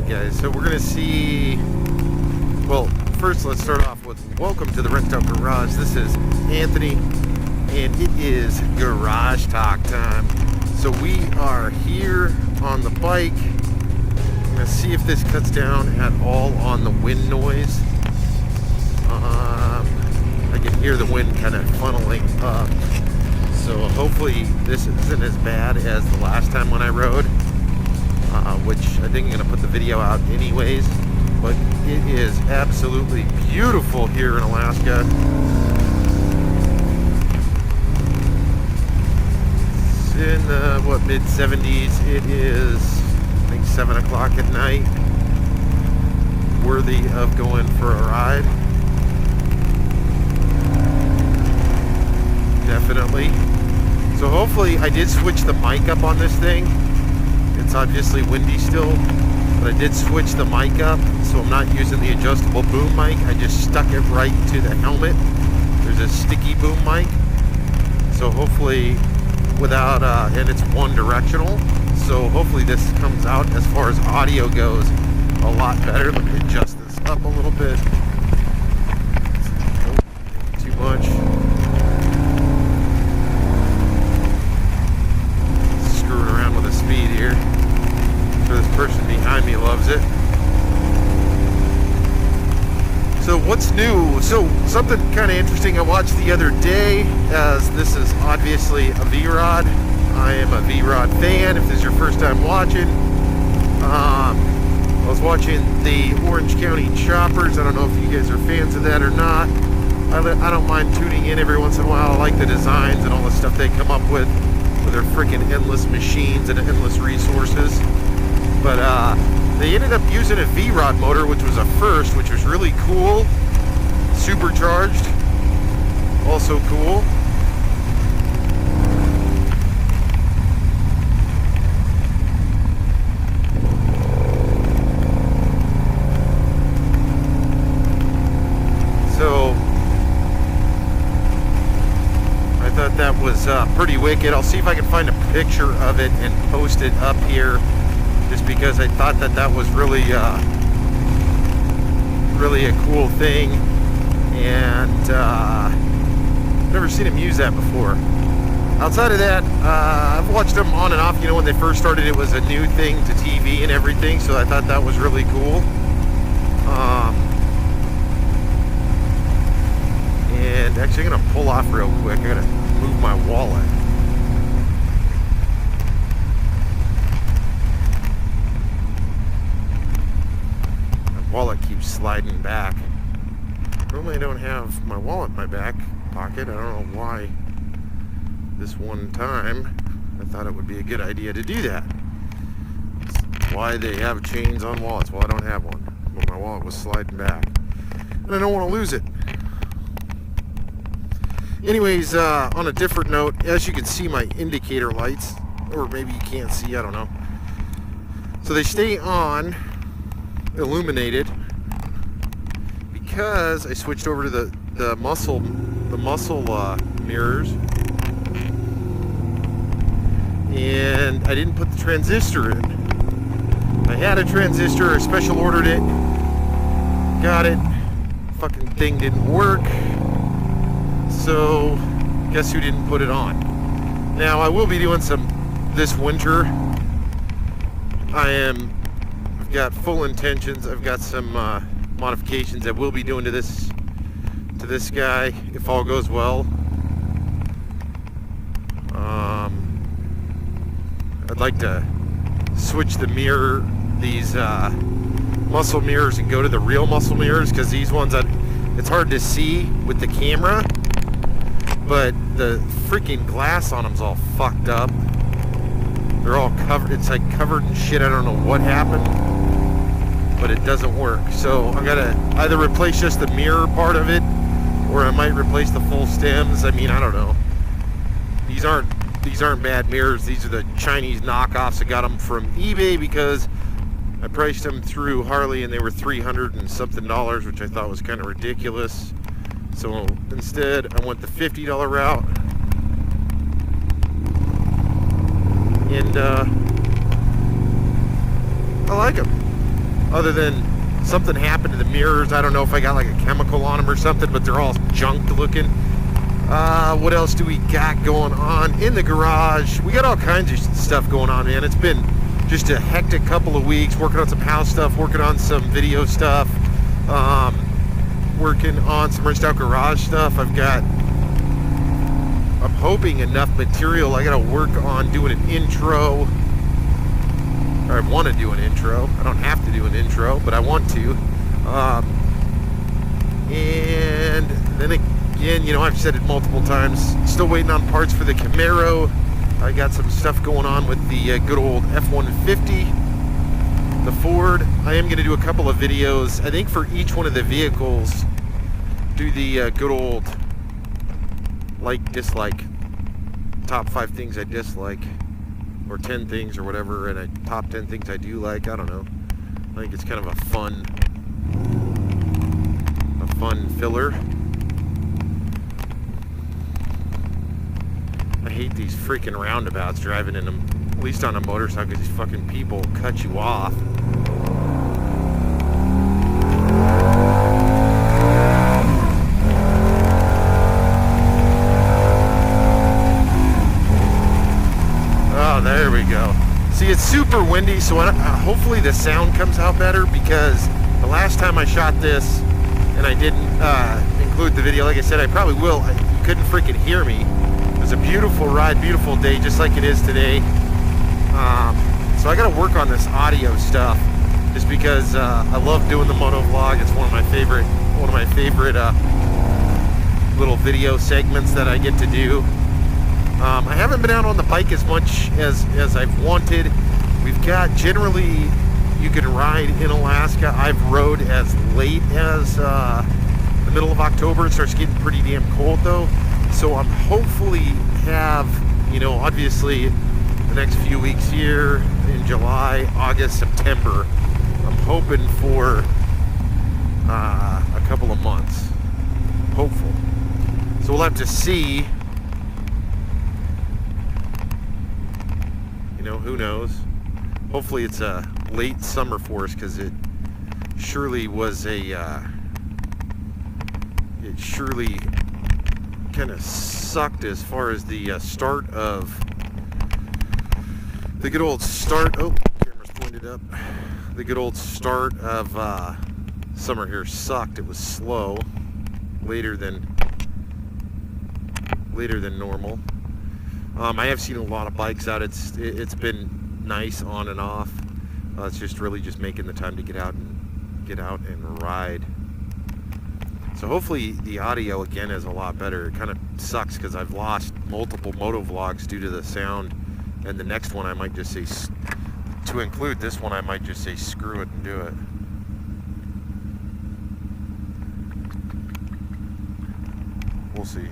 Alright guys, so we're gonna see, well, first let's start off with welcome to the Gruntsyle Garage. This is Anthony and it is garage talk time. So we are here on the bike. I'm gonna see if this cuts down at all on the wind noise. I can hear the wind kind of funneling up, so hopefully this isn't as bad as the last time when I rode, which I think I'm gonna put the video out anyways. But it is absolutely beautiful here in Alaska. It's in the mid 70s. It is, I think, 7 o'clock at night. Worthy of going for a ride. Definitely. So hopefully, I did switch the mic up on this thing. It's obviously windy still, but I did switch the mic up, so I'm not using the adjustable boom mic. I just stuck it right to the helmet. There's a sticky boom mic, so hopefully without, and it's one directional, so hopefully this comes out as far as audio goes a lot better. Let me adjust this up a little bit. Oh, too much. Screwing around with the speed here. So this person behind me loves it. So what's new? So something kind of interesting I watched the other day, as this is obviously a VROD. I am a VROD fan, if this is your first time watching. I was watching the Orange County Choppers. I don't know if you guys are fans of that or not. I don't mind tuning in every once in a while. I like the designs and all the stuff they come up with their freaking endless machines and endless resources. But they ended up using a VROD motor, which was a first, which was really cool. Supercharged, also cool. So I thought that was pretty wicked. I'll see if I can find a picture of it and post it up here, just because I thought that was really really a cool thing, and never seen him use that before. Outside of that, I've watched them on and off. You know, when they first started, it was a new thing to TV and everything, so I thought that was really cool. And actually, I'm gonna pull off real quick. I gotta move my wallet. Wallet keeps sliding back. Normally I don't have my wallet in my back pocket. I don't know why this one time I thought it would be a good idea to do that. It's why they have chains on wallets. Well, I don't have one, but my wallet was sliding back and I don't want to lose it. Anyways, on a different note, as you can see, my indicator lights, or maybe you can't see, I don't know. So they stay on illuminated because I switched over to the muscle mirrors, and I didn't put the transistor in. I had a transistor, I special ordered it, got it, fucking thing didn't work, so guess who didn't put it on. Now I will be doing some this winter. I've got full intentions. I've got some modifications I will be doing to this guy if all goes well. I'd like to switch the mirror, these muscle mirrors, and go to the real muscle mirrors, because these ones it's hard to see with the camera, but the freaking glass on them's all fucked up. They're all covered. It's like covered in shit. I don't know what happened, but it doesn't work. So I gotta either replace just the mirror part of it, or I might replace the full stems. I mean, I don't know. These aren't bad mirrors. These are the Chinese knockoffs. I got them from eBay because I priced them through Harley and they were $300 and something, which I thought was kind of ridiculous. So instead, I went the $50 route. And I like them. other than something happened to the mirrors. I don't know if I got like a chemical on them or something, but they're all junked looking. What else do we got going on in the garage? We got all kinds of stuff going on, man. It's been just a hectic couple of weeks, working on some house stuff, working on some video stuff, working on some Gruntsyle Garage stuff. I'm hoping enough material. I gotta work on doing an intro, or I want to do an intro. I don't have to do an intro, but I want to. And then again, you know, I've said it multiple times, still waiting on parts for the Camaro. I got some stuff going on with the good old F-150, the Ford. I am going to do a couple of videos, I think for each one of the vehicles, do the good old like, dislike, top 5 things I dislike, or 10 things or whatever, and a top 10 things I do like. I don't know. I think it's kind of a fun filler. I hate these freaking roundabouts, driving in them, at least on a motorcycle, because these fucking people cut you off. Oh, there we go. See, it's super windy, so hopefully the sound comes out better, because the last time I shot this, and I didn't include the video, like I said, I probably will. You couldn't freaking hear me. It was a beautiful ride, beautiful day, just like it is today. So I got to work on this audio stuff, just because I love doing the moto vlog. It's one of my favorite little video segments that I get to do. I haven't been out on the bike as much as I've wanted. We've got, generally, you can ride in Alaska. I've rode as late as the middle of October. It starts getting pretty damn cold though. So I'm hopefully have, you know, obviously the next few weeks here in July, August, September, I'm hoping for a couple of months. Hopeful. So we'll have to see. You know, who knows? Hopefully it's a late summer for us, because it surely was it surely kind of sucked as far as the start of the good old start. Oh, camera's pointed up. The good old start of summer here sucked. It was slow, later than normal. I have seen a lot of bikes out. It's been nice on and off. It's just really just making the time to get out and ride. So hopefully the audio again is a lot better. It kind of sucks because I've lost multiple moto vlogs due to the sound, and the next one I might just say, to include this one, I might just say screw it and do it. We'll see.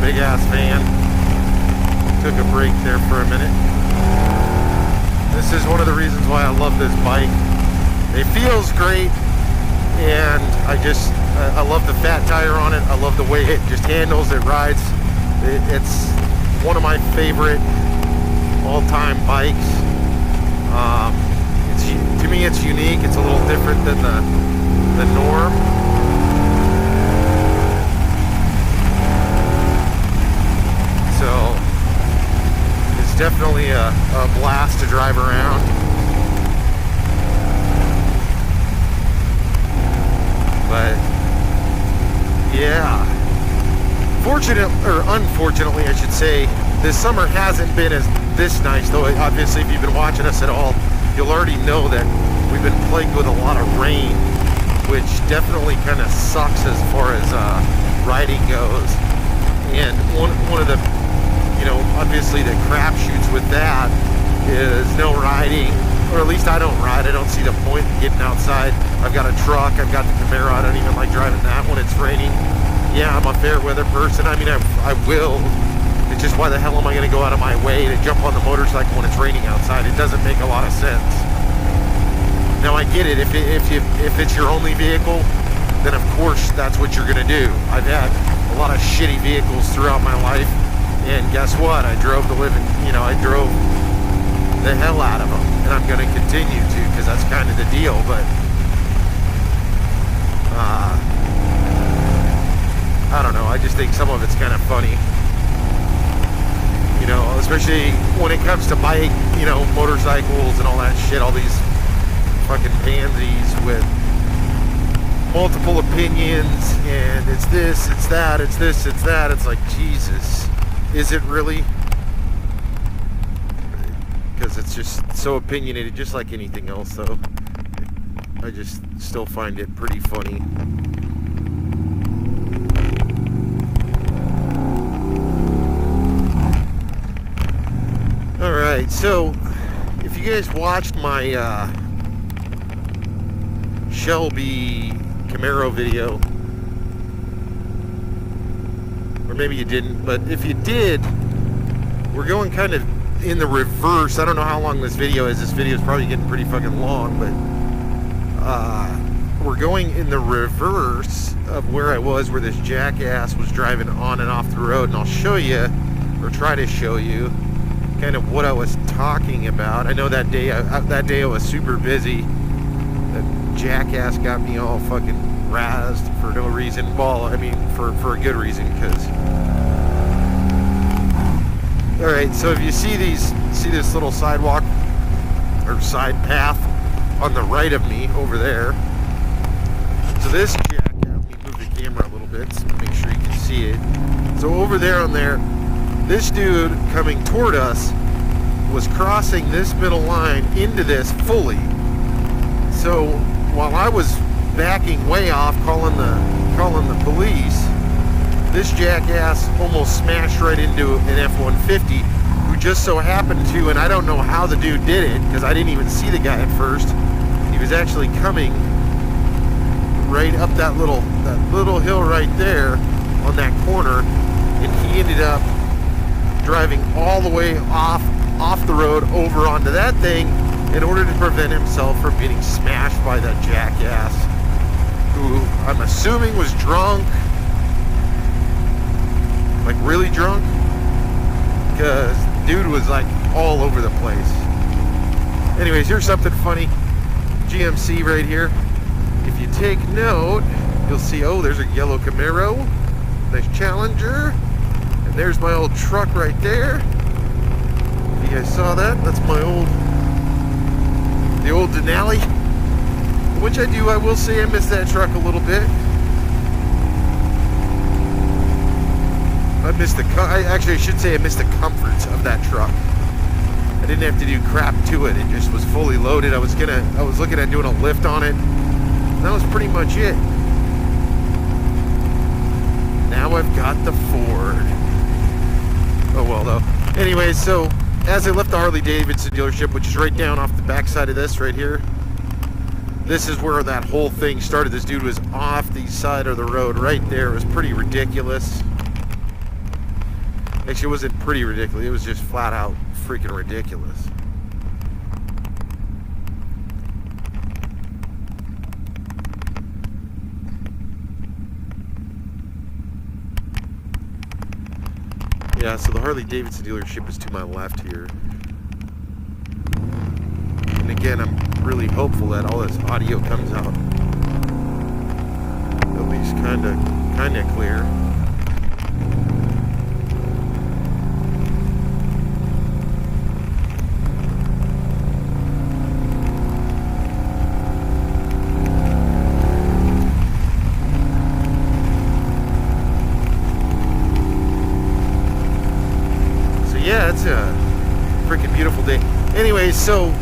Big ass van. Took a break there for a minute. This is one of the reasons why I love this bike. It feels great, and I love the fat tire on it. I love the way it just handles, it rides. It's one of my favorite all-time bikes. To me it's unique. It's a little different than the norm. So it's definitely a blast to drive around. But yeah, unfortunately I should say, this summer hasn't been as this nice, though. Obviously, if you've been watching us at all, you'll already know that we've been plagued with a lot of rain, which definitely kind of sucks as far as riding goes. And one of the, you know, obviously the crapshoots with that is no riding, or at least I don't ride. I don't see the point in getting outside. I've got a truck, I've got the Camaro. I don't even like driving that when it's raining. Yeah, I'm a fair weather person. I mean, I will. It's just, why the hell am I going to go out of my way to jump on the motorcycle when it's raining outside? It doesn't make a lot of sense. Now, I get it. If it's your only vehicle, then of course that's what you're going to do. I've had a lot of shitty vehicles throughout my life, and guess what? I drove the living, you know, I drove the hell out of them, and I'm going to continue to, because that's kind of the deal. But I don't know, I just think some of it's kind of funny, you know, especially when it comes to bike, you know, motorcycles and all that shit. All these fucking pansies with multiple opinions, and it's this, it's that, it's this, it's that. It's like, Jesus, is it really? Because it's just so opinionated, just like anything else, though. I just still find it pretty funny. Alright, so if you guys watched my Shelby Camaro video, or maybe you didn't, but if you did, we're going kind of in the reverse. I don't know how long this video is. This video is probably getting pretty fucking long, but we're going in the reverse of where I was, where this jackass was driving on and off the road, and I'll show you, or try to show you, kind of what I was talking about. I know that day I was super busy. That jackass got me all fucking razzed for no reason. Well, I mean, for a good reason, because alright, so if you see this little sidewalk or side path on the right of me over there, so this jackass, let me move the camera a little bit so make sure you can see it. So over there on there, this dude coming toward us was crossing this middle line into this fully. So while I was backing way off, calling the police, this jackass almost smashed right into an F-150, who just so happened to, and I don't know how the dude did it, because I didn't even see the guy at first. He was actually coming right up that little hill right there on that corner, and he ended up driving all the way off the road over onto that thing in order to prevent himself from getting smashed by that jackass, who I'm assuming was drunk, like really drunk, because dude was like all over the place. Anyways, here's something funny. GMC right here. If you take note, you'll see, oh, there's a yellow Camaro, nice Challenger, and there's my old truck right there. If you guys saw that, that's my the old Denali, which I will say I miss that truck a little bit. I should say I missed the comforts of that truck. I didn't have to do crap to it. It just was fully loaded. I was looking at doing a lift on it. And that was pretty much it. Now I've got the Ford. Oh well though. Anyways, so as I left the Harley Davidson dealership, which is right down off the backside of this right here, this is where that whole thing started. This dude was off the side of the road right there. It was pretty ridiculous. Actually, it wasn't pretty ridiculous. It was just flat out freaking ridiculous. Yeah, so the Harley Davidson dealership is to my left here. And again, I'm really hopeful that all this audio comes out at least kind of clear. Yeah, it's a beautiful day. Anyways, so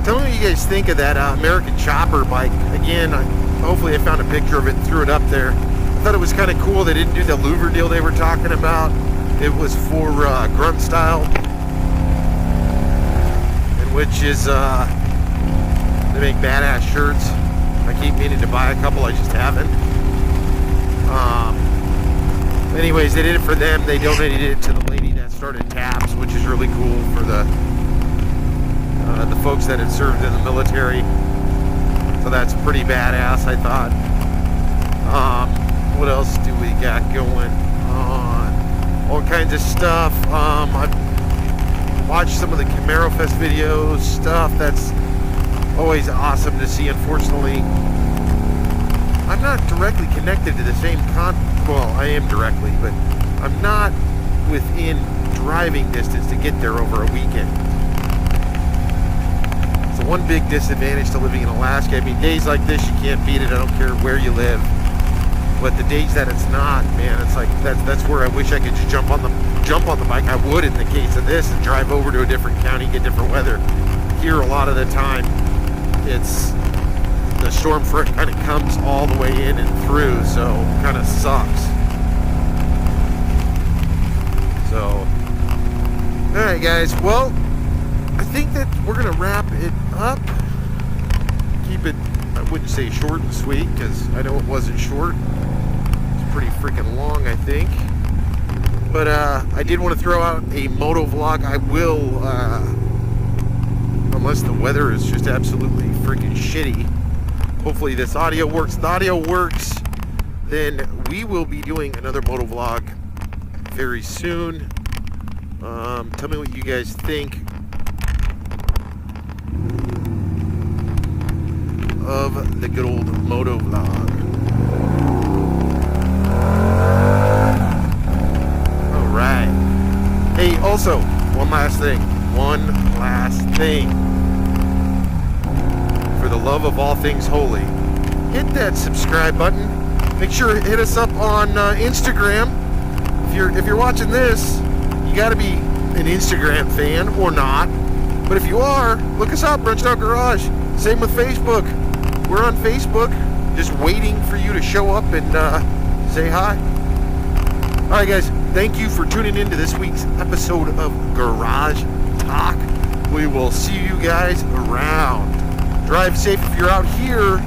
tell me what you guys think of that American Chopper bike. Again, hopefully I found a picture of it and threw it up there. I thought it was kind of cool. They didn't do the louver deal they were talking about. It was for Gruntsyle, and which is they make badass shirts. I keep meaning to buy a couple, I just haven't. Anyways, they did it for them. They donated it to the lady that started TAPS, which is really cool for the folks that had served in the military. So that's pretty badass, I thought. What else do we got going on? All kinds of stuff. I've watched some of the Camaro Fest videos, stuff that's always awesome to see. Unfortunately, I'm not directly connected to the same well, I am directly, but I'm not within driving distance to get there over a weekend. So one big disadvantage to living in Alaska. I mean, days like this, you can't beat it. I don't care where you live. But the days that it's not, man, it's like that's where I wish I could just jump on the bike. I would in the case of this and drive over to a different county, get different weather. Here, a lot of the time, it's the storm front kind of comes all the way in and through, so kind of sucks. So, all right, guys. Well, I think that we're gonna wrap it up. Keep it, I wouldn't say short and sweet, because I know it wasn't short. It's pretty freaking long, I think. But I did want to throw out a moto vlog. I will, unless the weather is just absolutely freaking shitty. Hopefully this audio works. If the audio works, then we will be doing another moto vlog very soon. Tell me what you guys think of the good old moto vlog. Alright. Hey, also, one last thing. For the love of all things holy, hit that subscribe button. Make sure to hit us up on Instagram. If you're watching this, you got to be an Instagram fan or not. But if you are, look us up, Gruntsyle Garage. Same with Facebook. We're on Facebook, just waiting for you to show up and say hi. All right, guys. Thank you for tuning in to this week's episode of Garage Talk. We will see you guys around. Drive safe if you're out here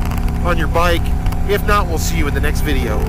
on your bike. If not, we'll see you in the next video.